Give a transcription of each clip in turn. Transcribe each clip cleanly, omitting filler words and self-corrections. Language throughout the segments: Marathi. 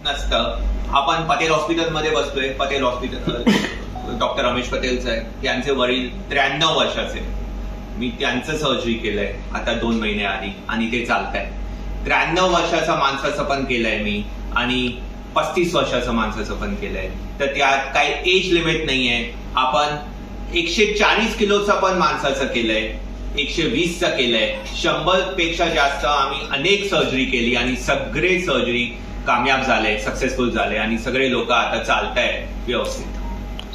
नसतं. आपण पटेल हॉस्पिटलमध्ये बसतोय. पटेल हॉस्पिटल डॉक्टर रमेश पटेलचं आहे. त्यांचे वडील 93 वर्षाचे. मी त्यांचं सर्जरी केलंय आता 2 महिने आधी आणि ते चालतंय. 93 वर्षाच्या माणसाचं पण केलंय मी आणि 35 वर्षाच्या माणसाचं पण केलंय. तर त्यात काही एज लिमिट नाहीये. आपण 140 किलोचं पण माणसाचं केलंय, 120चं केलंय, 100 पेक्षा जास्त आम्ही अनेक सर्जरी केली आणि सगळे सर्जरी कामयाब झाले, सक्सेसफुल झाले आणि सगळे लोक आता चालताय व्यवस्थित.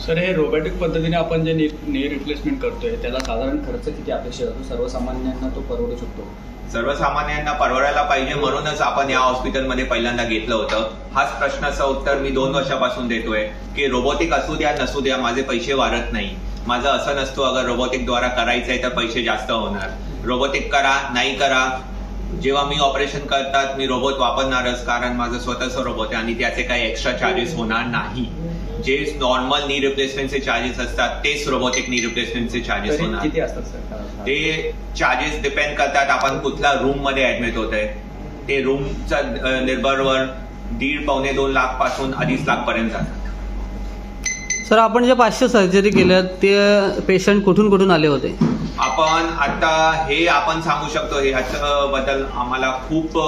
सर, हे रोबोटिक पद्धतीने आपण जे नी रिप्लेसमेंट करतोय त्याला साधारण खर्च किती अपेक्षित असतो? सर्वसामान्यांना तो परवडू शकतो? सर्वसामान्यांना परवडायला पाहिजे म्हणूनच आपण या हॉस्पिटलमध्ये पहिल्यांदा घेतलं होतं. हाच प्रश्नाचं उत्तर मी 2 वर्षापासून देतोय की रोबोटिक असू द्या नसू द्या माझे पैसे वाढत नाही. माझं असं नसतो अगर रोबोटिक द्वारा करायचंय तर पैसे जास्त होणार. रोबोटिक करा नाही करा, जेव्हा मी ऑपरेशन करतात मी रोबोट वापरणारच, कारण माझं स्वतःचं रोबोट आहे आणि त्याचे काही एक्स्ट्रा चार्जेस होणार नाही. जे नॉर्मल नी रिप्लेसमेंटचे चार्जेस असतात तेच रोबोटिक नी रिप्लेसमेंटचे चार्जेस होणार. किती असतात सर? ते चार्जेस डिपेंड करतात आपण कुठल्या रूम मध्ये ऍडमिट होत आहे. ते रूमच्या निर्भरवर 1.5-2 लाख पासून 2.5 लाख पर्यंत जातात. सर, आपण जे 500 सर्जरी केल्या ते पेशंट कुठून कुठून आले होते? आपण आता हे आपण सांगू शकतो, ह्याच्याबद्दल आम्हाला खूप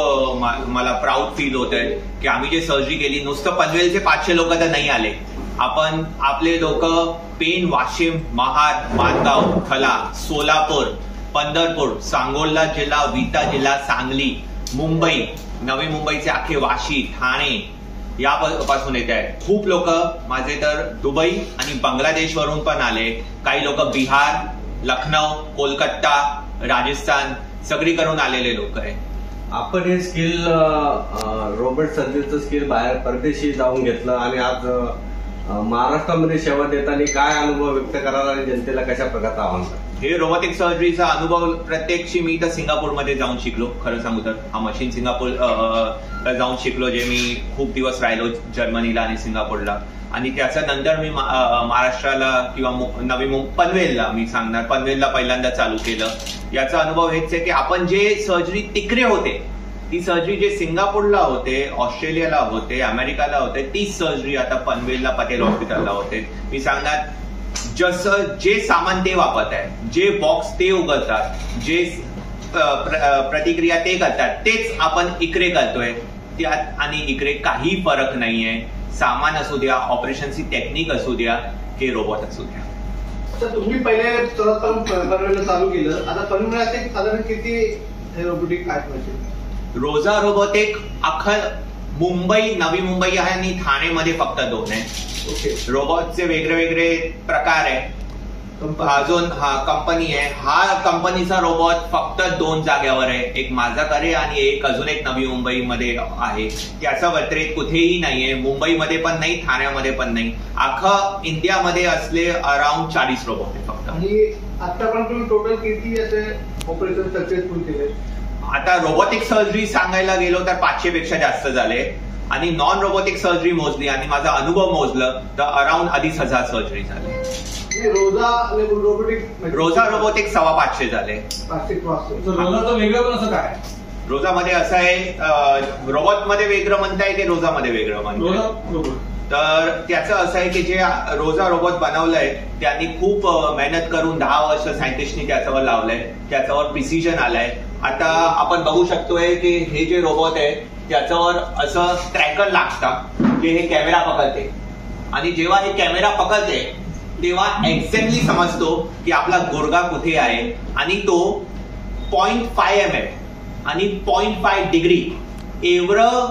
मला प्राऊड फील होत आहे की आम्ही जे सर्जरी केली नुसतं पनवेलचे 500 लोक तर नाही आले. आपण आपले लोक पेण, वाशिम, महाड, माणगाव, खला, सोलापूर, पंढरपूर, सांगोला जिल्हा, विटा जिल्हा, सांगली, मुंबई, नवी मुंबईचे अख्खे वाशी, ठाणे यापासून येत आहेत. खूप लोक माझे तर दुबई आणि बांगलादेशवरून पण आले. काही लोक बिहार, लखनौ, कोलकाता, राजस्थान सगळीकडून आलेले लोक आहे. आपण हे स्किल रोबोट सर्जरीचं स्किल बाहेर परदेशी जाऊन घेतलं आणि आज महाराष्ट्रामध्ये सेवा देताना काय अनुभव व्यक्त करायला आणि जनतेला कशा प्रकारचं आव्हान? हे रोबोटिक सर्जरीचा अनुभव प्रत्यक्षी मी तर सिंगापूरमध्ये जाऊन शिकलो. खरं सांगू तर हा मशीन सिंगापूर जाऊन शिकलो, जे मी खूप दिवस राहिलो जर्मनीला आणि सिंगापूरला. आणि त्याच्यानंतर मी महाराष्ट्राला किंवा पनवेलला, मी सांगणार पनवेलला पहिल्यांदा चालू केलं. याचा अनुभव हेच आहे की आपण जे सर्जरी तिकडे होते, ती सर्जरी जे सिंगापूरला होते, ऑस्ट्रेलियाला होते, अमेरिकाला होते, तीच सर्जरी आता पनवेलला पटेल हॉस्पिटलला होते. मी सांगणार जसं जे सामान ते वापरत आहे, जे बॉक्स ते उघडतात, जे प्रतिक्रिया ते करतात, तेच आपण इकडे करतोय. त्यात आणि इकडे काही फरक नाहीये. सामान असू द्या, ऑपरेशनची टेक्निक असू द्या, की रोबोट असू द्या. तर तुम्ही पहिले पनवेलला चालू केलं, आता पनवेलला साधारण किती रोबोटिक आहेत? रोजा रोबोटिक अख्खा मुंबई, नवी मुंबई आहे आणि ठाणेमध्ये फक्त 2 आहे. रोबोटचे वेगळे वेगळे प्रकार आहे. अजून हा कंपनी आहे. हा कंपनीचा रोबोट फक्त 2 जागेवर आहे, एक माझ्याकडे आणि एक अजून एक नवी मुंबईमध्ये आहे. त्याचा व्यतिरिक्त कुठेही नाहीये. मुंबईमध्ये पण नाही, ठाण्यामध्ये पण नाही. अख्खा इंडियामध्ये असले अराउंड 40 रोबोट आहे फक्त. आणि आतापर्यंत तुम्ही टोटल किती असे ऑपरेशन सक्सेसफुल केले? आता रोबोटिक सर्जरी सांगायला गेलो तर 500 पेक्षा जास्त झाले आणि नॉन रोबोटिक सर्जरी मोजली आणि माझा अनुभव मोजलं तर अराउंड 2,500 सर्जरी झाले. रोजा रोबोटिक 550 झाले. रोजाचं वेगळं पण असं काय? रोजामध्ये असं आहे, रोबोटमध्ये वेगळं म्हणताय की रोजामध्ये वेगळं म्हणताय? तर त्याचं असं आहे की जे रोजा रोबोट बनवलंय त्यांनी खूप मेहनत करून 10 वर्ष सायंटिस्टनी त्याच्यावर लावलंय. त्याच्यावर प्रिसिजन आलंय. आता आपण बघू शकतोय की हे जे रोबोट आहे त्याच्यावर असं ट्रॅकर लागतं की हे कॅमेरा पकडते आणि जेव्हा हे कॅमेरा पकडते तेव्हा एक्झॅक्टली समजतो की आपला गुडघा कुठे आहे आणि तो 0.5 mm आणि 0.5 डिग्री एवढं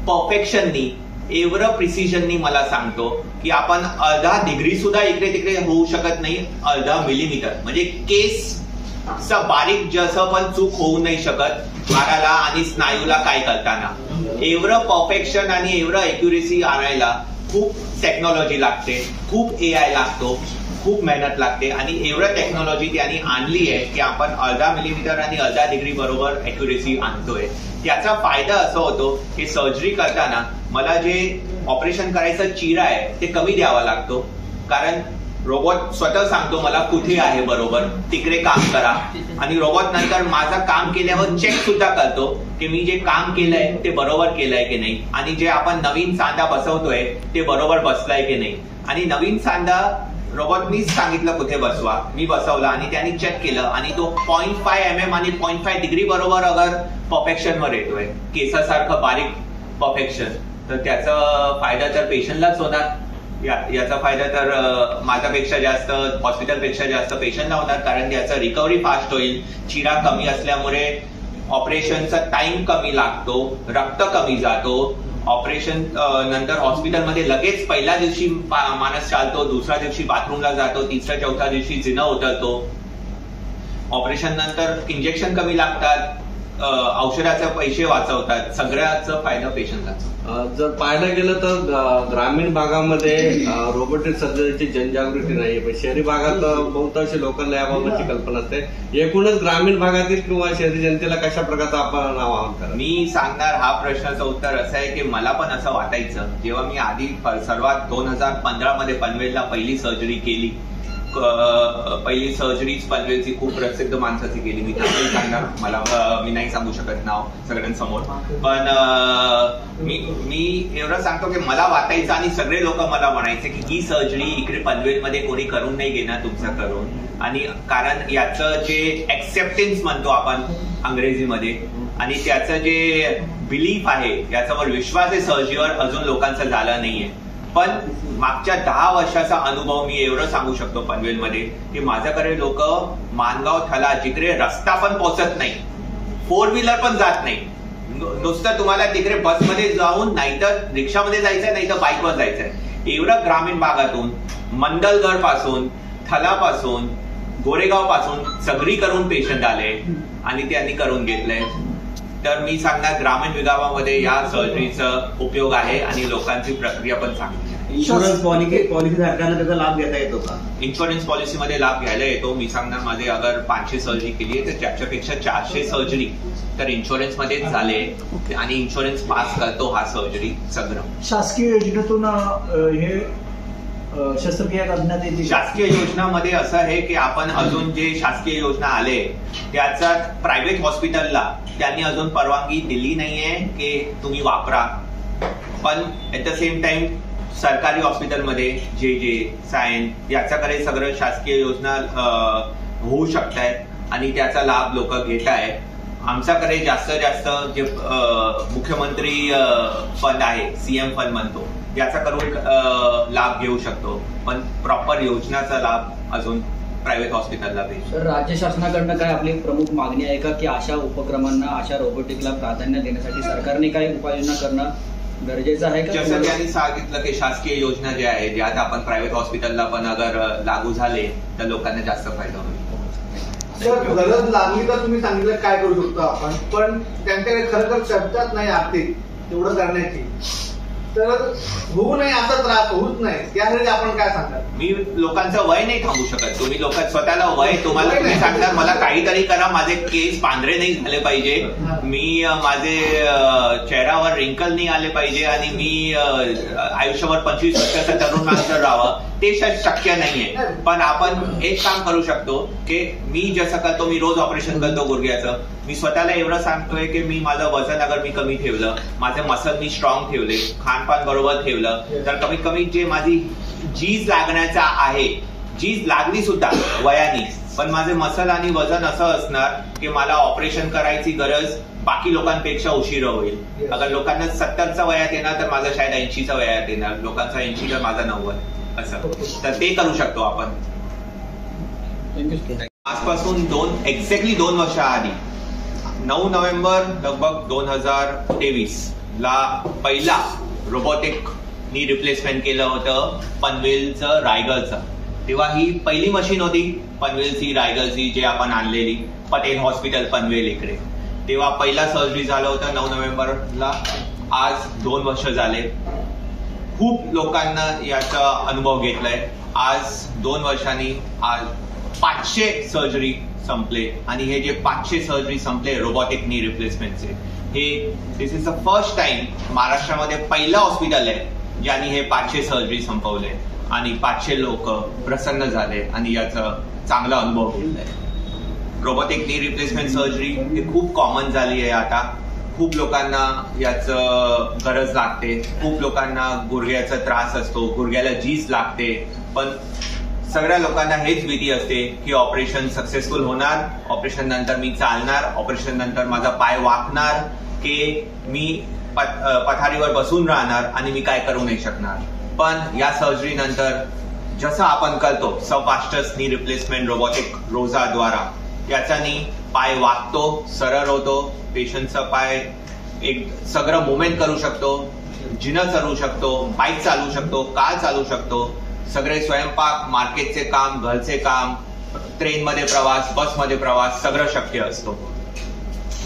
परफेक्शननी, एवढं प्रिसिजननी मला सांगतो की आपण अर्धा डिग्री सुद्धा इकडे तिकडे होऊ शकत नाही. अर्धा मिलीमीटर म्हणजे केस बारीक जसं पण चूक होऊ नाही शकत हाडाला आणि स्नायूला काय करताना. एवढं परफेक्शन आणि एवढं एक्युरेसी आणायला खूप टेक्नॉलॉजी लागते, खूप AI लागतो, खूप मेहनत लागते आणि एवढं टेक्नॉलॉजी त्यांनी आणली आहे की आपण अर्धा मिलीमीटर आणि अर्धा डिग्री बरोबर एक्युरेसी आणतोय. त्याचा फायदा असा होतो की सर्जरी करताना मला जे ऑपरेशन करायचा चिरा आहे ते कमी द्यावा लागतो, कारण रोबोट स्वतः सांगतो मला कुठे आहे बरोबर, तिकडे काम करा. आणि रोबोट नंतर माझं काम केल्यावर चेक सुद्धा करतो की मी जे काम केलंय ते बरोबर केलंय की नाही, आणि जे आपण नवीन सांधा बसवतोय ते बरोबर बसलाय की नाही. आणि नवीन सांधा रोबोट मीच सांगितलं कुठे बसवा, मी बसवला आणि त्यांनी चेक केलं आणि तो 0.5 mm आणि 0.5 डिग्री बरोबर अगर परफेक्शन वर येतोय, केसासारखं बारीक परफेक्शन, तर त्याचा फायदा तर पेशंटलाच होणार. याचा फायदा तर माझ्यापेक्षा जास्त, हॉस्पिटलपेक्षा जास्त पेशंटला होणार, कारण त्याचा रिकव्हरी फास्ट होईल. चिरा कमी असल्यामुळे ऑपरेशनचा टाइम कमी लागतो, रक्त कमी जातो. ऑपरेशन नंतर हॉस्पिटलमध्ये लगेच पहिल्या दिवशी माणूस चालतो, दुसऱ्या दिवशी बाथरूमला जातो, तिसऱ्या चौथ्या दिवशी जिना उतरतो. ऑपरेशन नंतर इंजेक्शन कमी लागतात, औषधाचे पैसे वाचवतात, सगळ्याचा फायदा पेशंटलाच. जर पाहायला गेलं तर ग्रामीण भागामध्ये रोबोटिक सर्जरीची जनजागृती नाही, पण शहरी भागात बहुतांश लोकांना याबाबतची कल्पना असते. एकूणच ग्रामीण भागातील किंवा शहरी जनतेला कशा प्रकारचं आपण आवाहन करा? मी सांगणार हा प्रश्नाचं उत्तर असं आहे की मला पण असं वाटायचं जेव्हा मी आधी सर्वात 2015 मध्ये पनवेलला पहिली सर्जरी केली. पहिली सर्जरीच पनवेलची खूप प्रसिद्ध माणसाची केली. मी त्यामुळे सांगणार, मला मी नाही सांगू शकत नाव सगळ्यांसमोर, पण मी एवढं सांगतो की मला वाटायचं आणि सगळे लोक मला म्हणायचे की ही सर्जरी इकडे पनवेलमध्ये कोणी करून नाही घेणार तुमचं करून. आणि कारण याचं जे एक्सेप्टन्स म्हणतो आपण अंग्रेजीमध्ये, आणि त्याचं जे बिलीफ आहे, याच्यावर विश्वास आहे सर्जरीवर, अजून लोकांचा झाला नाहीये. पण मागच्या 10 वर्षाचा अनुभव मी एवढं सांगू शकतो पनवेलमध्ये की माझ्याकडे लोक मानगाव थला जिकडे रस्ता पण पोहोचत नाही, 4 व्हीलर पण जात नाही, नुसतं तुम्हाला तिकडे बसमध्ये जाऊन नाहीतर रिक्षामध्ये जायचंय नाहीतर बाईकवर जायचंय, एवढं ग्रामीण भागातून मंडलगड पासून, थलापासून, गोरेगाव पासून सगळी करून पेशंट आले आणि त्यांनी करून घेतलंय. तर मी सांगणार ग्रामीण विभागामध्ये या सर्जरीचा उपयोग आहे आणि लोकांची प्रक्रिया पण चांगली आहे. इन्शुरन्स पॉलिसी सरकारला त्याचा लाभ घेता येतो का? इन्शुरन्स पॉलिसीमध्ये लाभ घ्यायला येतो. मी सांगणार माझे अगर 500 सर्जरी केली आहे तर त्याच्यापेक्षा 400 सर्जरी तर इन्शुरन्स मध्येच झाले आणि इन्शुरन्स पास करतो हा सर्जरी सगळं. शासकीय योजनेतून हे शस्त्रक्रिया करण्यात येते. शासकीय योजनामध्ये असं आहे की आपण अजून जे शासकीय योजना आले त्याचा प्रायव्हेट हॉस्पिटलला त्यांनी अजून परवानगी दिली नाहीये की तुम्ही वापरा. पण ऍट द सेम टाइम सरकारी हॉस्पिटलमध्ये जे सायन्स याच्याकडे सगळं शासकीय योजना होऊ शकत आहेत आणि त्याचा लाभ लोक घेत आहेत. आमच्याकडे जास्तीत जास्त जे मुख्यमंत्री फंड आहे, सीएम फंड म्हणतो, याचा करून लाभ घेऊ शकतो, पण प्रॉपर योजनाचा लाभ अजून प्रायव्हेट हॉस्पिटलला भेटतो. तर राज्य शासनाकडनं काय आपली प्रमुख मागणी आहे का की अशा उपक्रमांना, अशा रोबोटिकला प्राधान्य देण्यासाठी सरकारने काही उपाययोजना करणं गरजेचं आहे का? जसं त्यांनी सांगितलं की शासकीय योजना ज्या आहेत ज्यात आपण प्रायव्हेट हॉस्पिटलला पण अगर लागू झाले तर लोकांना जास्त फायदा होईल. गरज लागली तर तुम्ही सांगितलं काय करू शकतो आपण, पण त्यांच्याकडे खरं क्षमताच नाही आर्थिक तेवढं करण्याची, तर होऊ नये असा त्रास होऊच नाही त्यासाठी आपण काय सांगतात? मी लोकांचं वय नाही थांबू शकत. तुम्ही लोक स्वतःला वय तुम्हाला तुम्ही सांगणार मला काहीतरी करा, माझे केस पांढरे नाही झाले पाहिजे, मी माझे चेहऱ्यावर रिंकल नाही आले पाहिजे आणि मी आयुष्यभर 25 वर्षाचा तरुण माणसं राहावं, ते शक्य नाहीये. पण आपण एक काम करू शकतो की मी जसं करतो, मी रोज ऑपरेशन करतो गुडघ्याचं, मी स्वतःला एवढं सांगतोय की मी माझं वजन अगर मी कमी ठेवलं, माझे मसल मी स्ट्रॉंग ठेवले, खानपान बरोबर ठेवलं, तर कमीत कमी जे माझी झीज लागण्याचा आहे, झीज लागली सुद्धा वयानी, पण माझे मसल आणि वजन असं असणार की मला ऑपरेशन करायची गरज बाकी लोकांपेक्षा उशिरा होईल. अगर लोकांना 70च्या वयात येणार तर माझं शायद 80च्या वयात येणार, लोकांचा 80 तर माझा 90, असं. तर ते करू शकतो आपण. आजपासून एक्झॅक्टली 2 वर्ष आधी 9 नोव्हेंबर लगभग 2023 ला पहिला रोबोटिक नी रिप्लेसमेंट केलं होतं पनवेलचं, रायगडचं. तेव्हा ही पहिली मशीन होती पनवेलची, रायगडची, जे आपण आणलेली पटेल हॉस्पिटल पनवेल इकडे. तेव्हा पहिला सर्जरी झालं होतं 9 नोव्हेंबरला. आज 2 वर्ष झाले. खूप लोकांना याचा अनुभव घेतलाय. आज 2 वर्षांनी आज 500 सर्जरी संपले आणि हे जे 500 सर्जरी संपले रोबोटिक नी रिप्लेसमेंटचे, हे दिस इज द फर्स्ट टाइम महाराष्ट्रामध्ये पहिलं हॉस्पिटल आहे ज्यांनी हे 500 सर्जरी संपवले. आणि 500 लोक प्रसन्न झाले आणि याचा चांगला अनुभव घेतलाय. रोबोटिक नी रिप्लेसमेंट सर्जरी ही खूप कॉमन झाली आहे आता. खूप लोकांना याचं गरज लागते. खूप लोकांना गुडघ्याचा त्रास असतो, गुडघ्याला झीज लागते. पण सगळ्या लोकांना हेच भीती असते की ऑपरेशन सक्सेसफुल होणार, ऑपरेशन नंतर मी चालणार, ऑपरेशन नंतर माझा पाय वाकणार की मी पथारीवर बसून राहणार आणि मी काय करू नाही शकणार. पण या सर्जरी नंतर जसं आपण करतो सबफास्टस नी रिप्लेसमेंट रोबोटिक रोजाद्वारा, याच्यानी पाय वाकतो, सरळ होतो, पेशंटचा पाय एक सगळं मुवमेंट करू शकतो, जिना चालू शकतो, बाईक चालू शकतो, कार चालू शकतो, सगळे स्वयंपाक, मार्केटचे काम, घरचे काम, ट्रेनमध्ये प्रवास, बसमध्ये प्रवास सगळं शक्य असतो.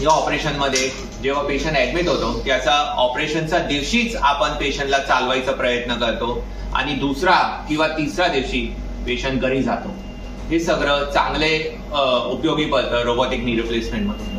या ऑपरेशनमध्ये जेव्हा पेशंट ऍडमिट होतो त्याचा ऑपरेशनच्या दिवशीच आपण पेशंटला चालवायचा प्रयत्न करतो आणि दुसरा किंवा तिसऱ्या दिवशी पेशंट घरी जातो. हे सगळं चांगले उपयोगी पडतं रोबोटिक नी रिप्लेसमेंट मधून.